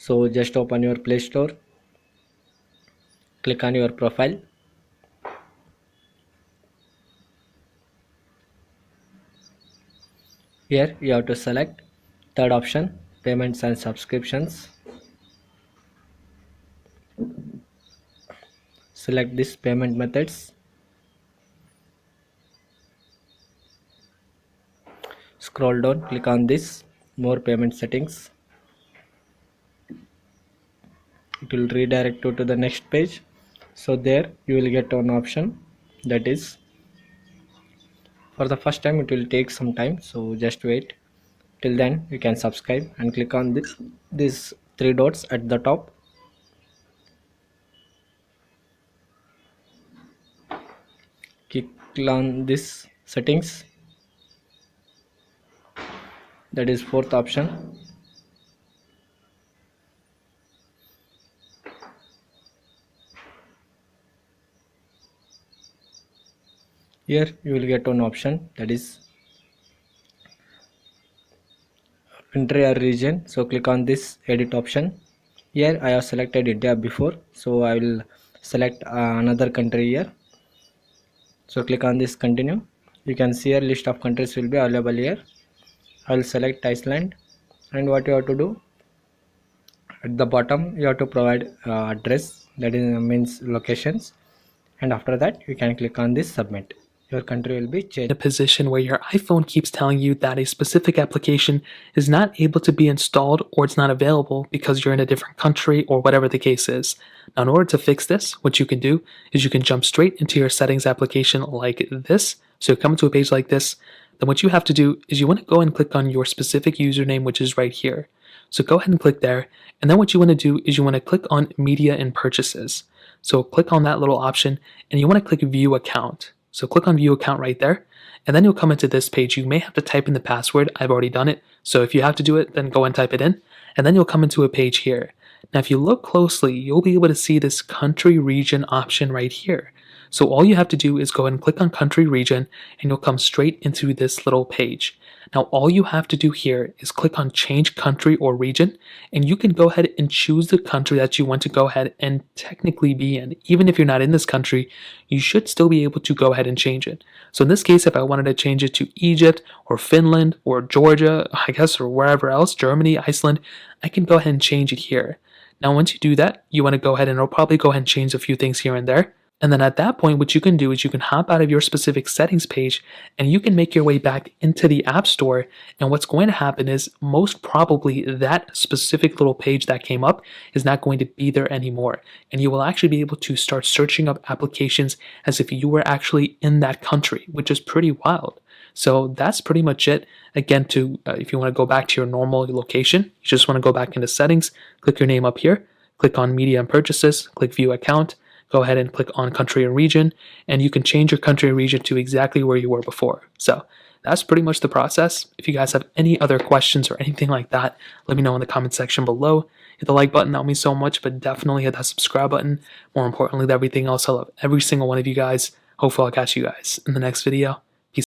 So just open your Play Store, click on your profile. Here you have to select third option, payments and subscriptions. Select this payment methods. Scroll down, click on this more payment settings. It will redirect you to the next page. So there you will get one option, that is, for the first time it will take some time, so just wait. Till then you can subscribe and click on these three dots at the top. Click on this settings, that is fourth option. Here you will get one option, that is country or region. So click on this edit option. Here I have selected India before, so I will select another country here. So click on this continue. You can see a list of countries will be available here. I will select Iceland, and what you have to do, at the bottom you have to provide address, that is means locations, and after that you can click on this submit. Your country will be changed. A position where your iPhone keeps telling you that a specific application is not able to be installed or it's not available because you're in a different country or whatever the case is. Now, in order to fix this, what you can do is you can jump straight into your settings application like this. So you come to a page like this. Then what you have to do is you want to go and click on your specific username, which is right here. So go ahead and click there. And then what you want to do is you want to click on media and purchases. So click on that little option and you want to click view account. So click on view account right there, and then you'll come into this page. You may have to type in the password. I've already done it. So if you have to do it, then go and type it in, and then you'll come into a page here. Now, if you look closely, you'll be able to see this country region option right here. So all you have to do is go ahead and click on country region, and you'll come straight into this little page. Now, all you have to do here is click on change country or region, and you can go ahead and choose the country that you want to go ahead and technically be in. Even if you're not in this country, you should still be able to go ahead and change it. So in this case, if I wanted to change it to Egypt or Finland or Georgia, I guess, or wherever else, Germany, Iceland, I can go ahead and change it here. Now, once you do that, you want to go ahead and it'll probably go ahead and change a few things here and there. And then at that point, what you can do is you can hop out of your specific settings page and you can make your way back into the App Store. And what's going to happen is most probably that specific little page that came up is not going to be there anymore. And you will actually be able to start searching up applications as if you were actually in that country, which is pretty wild. So that's pretty much it. Again, if you want to go back to your normal location, you just want to go back into settings, click your name up here, click on media and purchases, click view account. Go ahead and click on country and region, and you can change your country and region to exactly where you were before. So that's pretty much the process. If you guys have any other questions or anything like that, let me know in the comment section below. Hit the like button, that would mean so much, but definitely hit that subscribe button. More importantly than everything else, I love every single one of you guys. Hopefully I'll catch you guys in the next video.